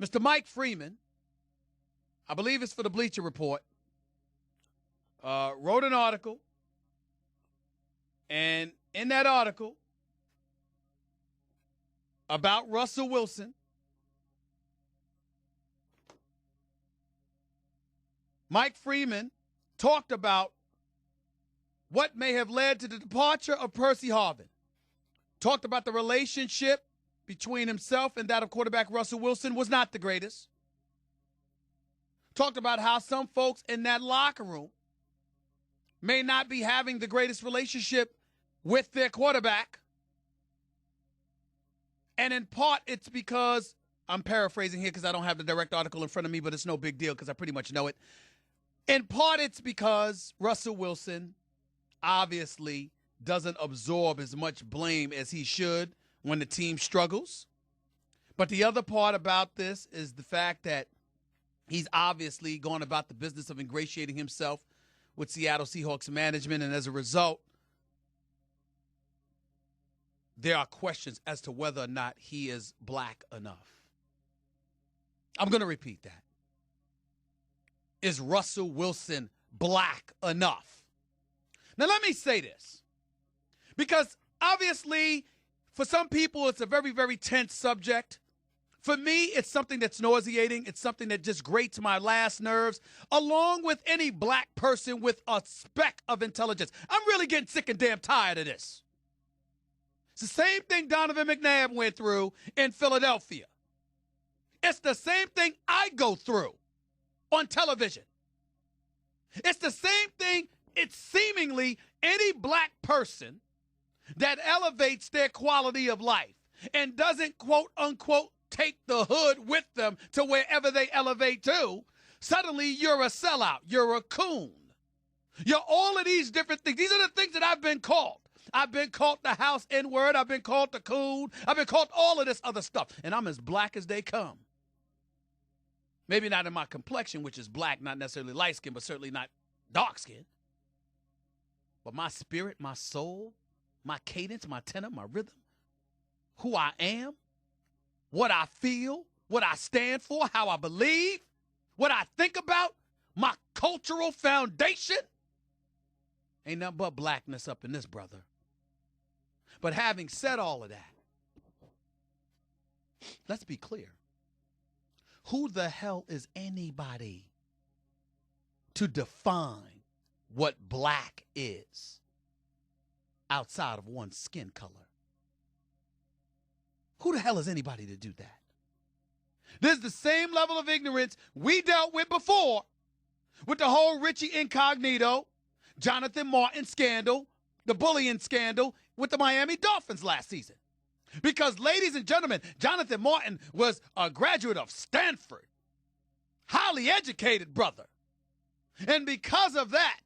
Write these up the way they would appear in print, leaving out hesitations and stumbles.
Mr. Mike Freeman, I believe it's for the Bleacher Report, wrote an article, and in that article about Russell Wilson, Mike Freeman talked about what may have led to the departure of Percy Harvin. Talked about the relationship between himself and that of quarterback Russell Wilson was not the greatest. Talked about how some folks in that locker room may not be having the greatest relationship with their quarterback. And in part, it's because, I'm paraphrasing here because I don't have the direct article in front of me, but it's no big deal because I pretty much know it. In part, it's because Russell Wilson obviously doesn't absorb as much blame as he should when the team struggles. But the other part about this is the fact that he's obviously gone about the business of ingratiating himself with Seattle Seahawks management, and as a result, there are questions as to whether or not he is black enough. I'm going to repeat that. Is Russell Wilson black enough? Now, let me say this, because obviously for some people it's a very, very tense subject. For me, it's something that's nauseating. It's something that just grates my last nerves, along with any black person with a speck of intelligence. I'm really getting sick and damn tired of this. It's the same thing Donovan McNabb went through in Philadelphia. It's the same thing I go through on television. It's the same thing, it's seemingly any black person that elevates their quality of life and doesn't, quote unquote, take the hood with them to wherever they elevate to, suddenly you're a sellout, you're a coon. You're all of these different things. These are the things that I've been called. I've been called the house N-word. I've been called the coon. I've been called all of this other stuff. And I'm as black as they come. Maybe not in my complexion, which is black, not necessarily light skin, but certainly not dark skin. But my spirit, my soul, my cadence, my tenor, my rhythm, who I am, what I feel, what I stand for, how I believe, what I think about, my cultural foundation, ain't nothing but blackness up in this, brother. But having said all of that, let's be clear. Who the hell is anybody to define what black is outside of one's skin color? Who the hell is anybody to do that? There's the same level of ignorance we dealt with before with the whole Richie Incognito, Jonathan Martin scandal, the bullying scandal with the Miami Dolphins last season. Because, ladies and gentlemen, Jonathan Martin was a graduate of Stanford, highly educated brother. And because of that,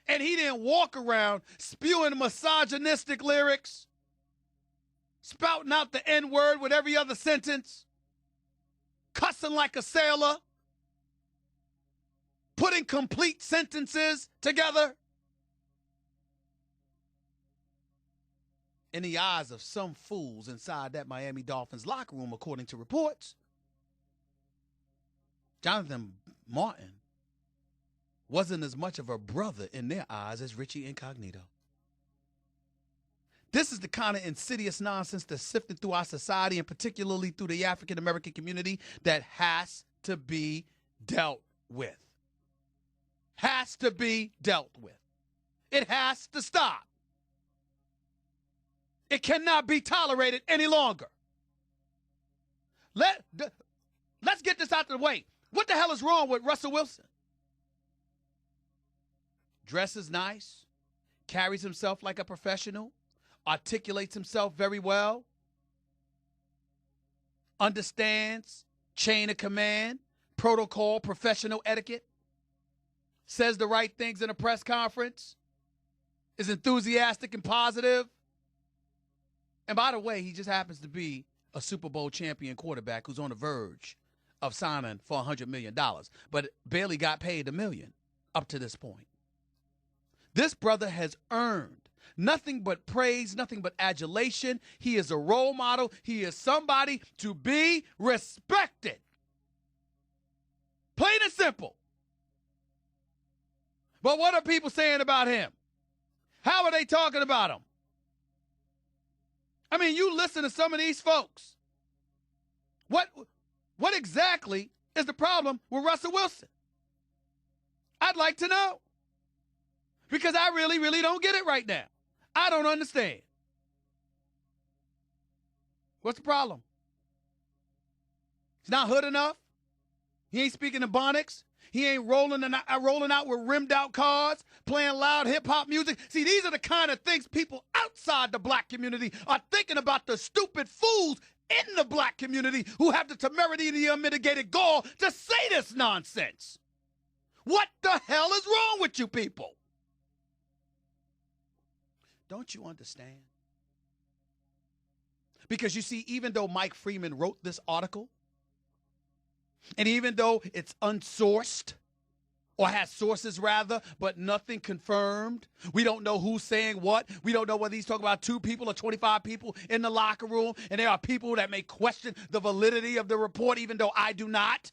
and he didn't walk around spewing misogynistic lyrics, spouting out the N-word with every other sentence, cussing like a sailor, putting complete sentences together. In the eyes of some fools inside that Miami Dolphins locker room, according to reports, Jonathan Martin wasn't as much of a brother in their eyes as Richie Incognito. This is the kind of insidious nonsense that's sifted through our society, and particularly through the African-American community, that has to be dealt with. Has to be dealt with. It has to stop. It cannot be tolerated any longer. Let's get this out of the way. What the hell is wrong with Russell Wilson? Dresses nice, carries himself like a professional, articulates himself very well, understands chain of command, protocol, professional etiquette, says the right things in a press conference, is enthusiastic and positive. And by the way, he just happens to be a Super Bowl champion quarterback who's on the verge of signing for $100 million, but barely got paid $1 million up to this point. This brother has earned Nothing but praise, nothing but adulation. He is a role model. He is somebody to be respected. Plain and simple. But what are people saying about him? How are they talking about him? I mean, you listen to some of these folks. What exactly is the problem with Russell Wilson? I'd like to know. Because I really, really don't get it right now. I don't understand. What's the problem? He's not hood enough. He ain't speaking Ebonics. He ain't rolling out with rimmed out cars, playing loud hip hop music. See, these are the kind of things people outside the black community are thinking about, the stupid fools in the black community who have the temerity and the unmitigated gall to say this nonsense. What the hell is wrong with you people? Don't you understand? Because you see, even though Mike Freeman wrote this article, and even though it's unsourced, or has sources rather, but nothing confirmed, we don't know who's saying what. We don't know whether he's talking about 2 people or 25 people in the locker room, and there are people that may question the validity of the report, even though I do not.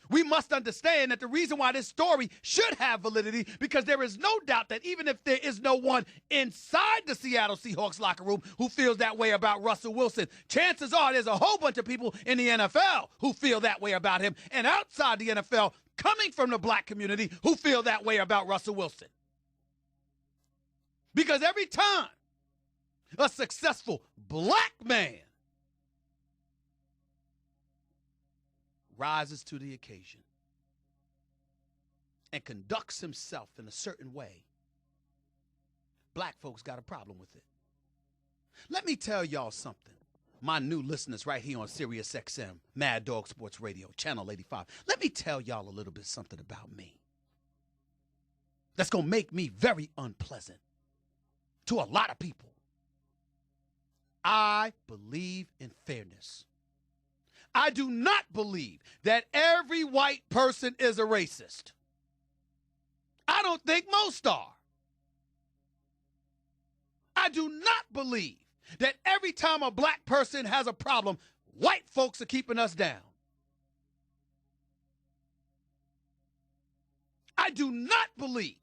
We must understand that the reason why this story should have validity, because there is no doubt that even if there is no one inside the Seattle Seahawks locker room who feels that way about Russell Wilson, chances are there's a whole bunch of people in the NFL who feel that way about him, and outside the NFL, coming from the black community, who feel that way about Russell Wilson. Because every time a successful black man rises to the occasion and conducts himself in a certain way, black folks got a problem with it. Let me tell y'all something, my new listeners right here on Sirius XM, Mad Dog Sports Radio, Channel 85. Let me tell y'all a little bit something about me that's going to make me very unpleasant to a lot of people. I believe in fairness. I do not believe that every white person is a racist. I don't think most are. I do not believe that every time a black person has a problem, white folks are keeping us down. I do not believe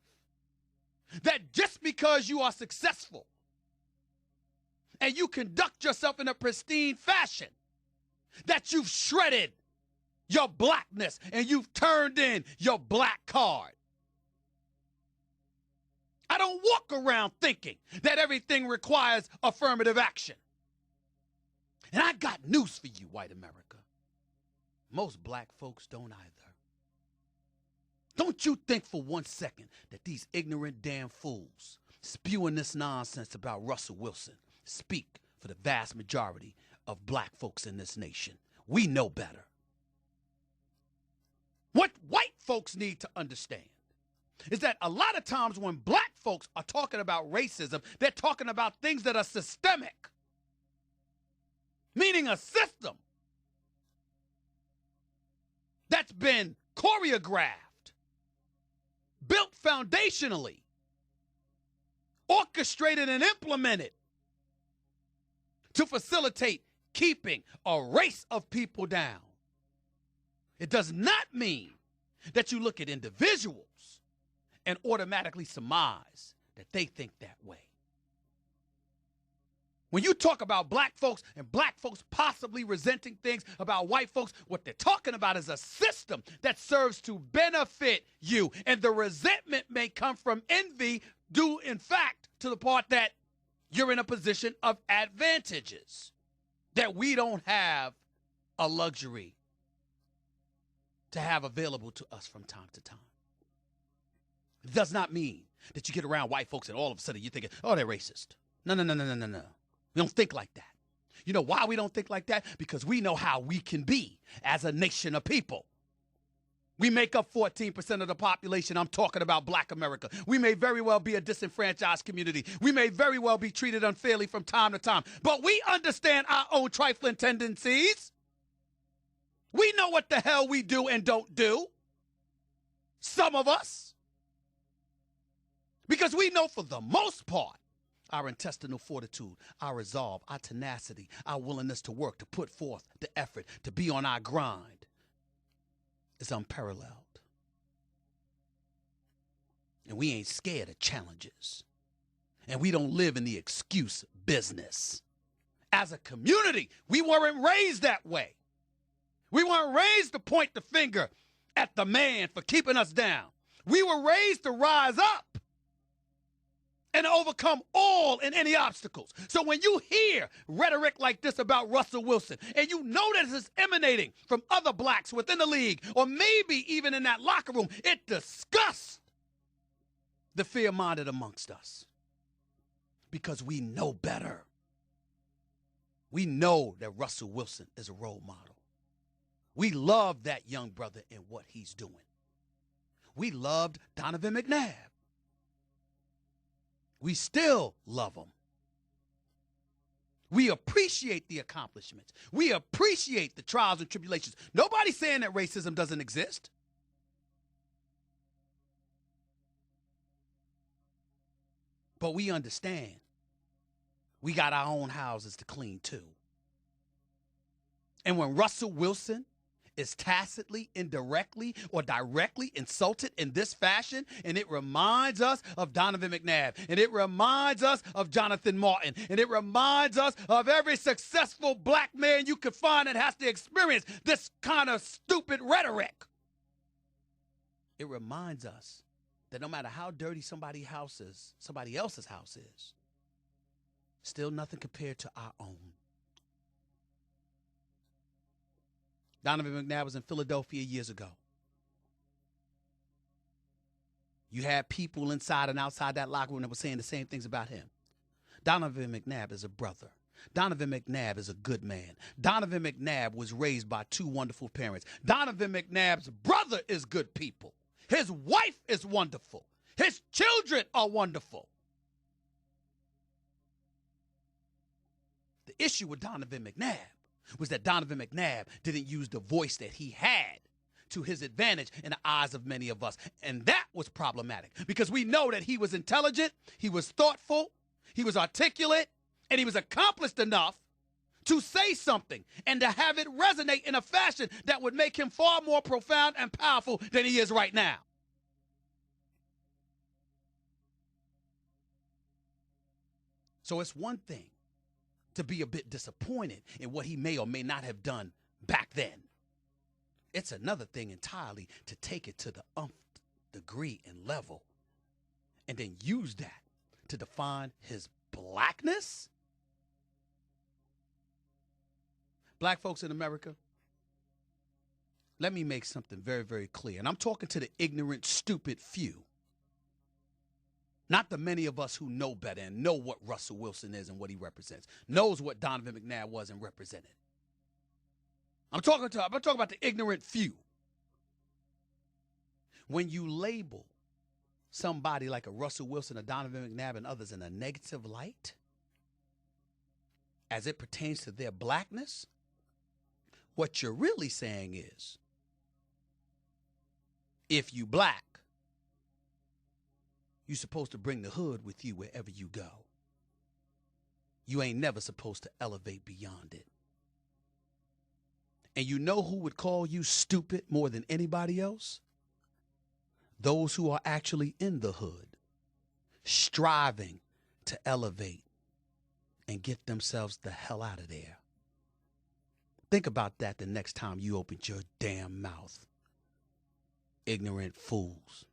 that just because you are successful and you conduct yourself in a pristine fashion, that you've shredded your blackness and you've turned in your black card. I don't walk around thinking that everything requires affirmative action. And I got news for you, white America. Most black folks don't either. Don't you think for one second that these ignorant damn fools spewing this nonsense about Russell Wilson speak for the vast majority of black folks in this nation. We know better. What white folks need to understand is that a lot of times when black folks are talking about racism, they're talking about things that are systemic, meaning a system that's been choreographed, built foundationally, orchestrated and implemented to facilitate keeping a race of people down. It does not mean that you look at individuals and automatically surmise that they think that way. When you talk about black folks and black folks possibly resenting things about white folks, what they're talking about is a system that serves to benefit you. And the resentment may come from envy due, in fact, to the part that you're in a position of advantages that we don't have a luxury to have available to us from time to time. It does not mean that you get around white folks and all of a sudden you're thinking, oh, they're racist. No. We don't think like that. You know why we don't think like that? Because we know how we can be as a nation of people. We make up 14% of the population. I'm talking about black America. We may very well be a disenfranchised community. We may very well be treated unfairly from time to time. But we understand our own trifling tendencies. We know what the hell we do and don't do. Some of us. Because we know for the most part Our intestinal fortitude, our resolve, our tenacity, our willingness to work, to put forth the effort, to be on our grind is unparalleled. And we ain't scared of challenges. And we don't live in the excuse business. As a community, we weren't raised that way. We weren't raised to point the finger at the man for keeping us down. We were raised to rise up and overcome all and any obstacles. So when you hear rhetoric like this about Russell Wilson, and you know that it's emanating from other blacks within the league, or maybe even in that locker room, it disgusts the fear-minded amongst us. Because we know better. We know that Russell Wilson is a role model. We love that young brother and what he's doing. We loved Donovan McNabb. We still love him. We appreciate the accomplishments. We appreciate the trials and tribulations. Nobody's saying that racism doesn't exist. But we understand we got our own houses to clean too. And when Russell Wilson is tacitly, indirectly, or directly insulted in this fashion, and it reminds us of Donovan McNabb, and it reminds us of Jonathan Martin, and it reminds us of every successful black man you could find that has to experience this kind of stupid rhetoric. It reminds us that no matter how dirty somebody else's house is, still nothing compared to our own. Donovan McNabb was in Philadelphia years ago. You had people inside and outside that locker room that were saying the same things about him. Donovan McNabb is a brother. Donovan McNabb is a good man. Donovan McNabb was raised by two wonderful parents. Donovan McNabb's brother is good people. His wife is wonderful. His children are wonderful. The issue with Donovan McNabb was that Donovan McNabb didn't use the voice that he had to his advantage in the eyes of many of us. And that was problematic because we know that he was intelligent, he was thoughtful, he was articulate, and he was accomplished enough to say something and to have it resonate in a fashion that would make him far more profound and powerful than he is right now. So it's one thing to be a bit disappointed in what he may or may not have done back then. It's another thing entirely to take it to the nth degree and level and then use that to define his blackness. Black folks in America, let me make something very, very clear. And I'm talking to the ignorant, stupid few. Not the many of us who know better and know what Russell Wilson is and what he represents, knows what Donovan McNabb was and represented. I'm talking about the ignorant few. When you label somebody like a Russell Wilson, a Donovan McNabb, and others in a negative light, as it pertains to their blackness, what you're really saying is, if you black, you're supposed to bring the hood with you wherever you go. You ain't never supposed to elevate beyond it. And you know who would call you stupid more than anybody else? Those who are actually in the hood, striving to elevate and get themselves the hell out of there. Think about that the next time you open your damn mouth. Ignorant fools.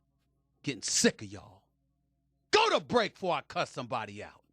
Getting sick of y'all. Go to break before I cuss somebody out.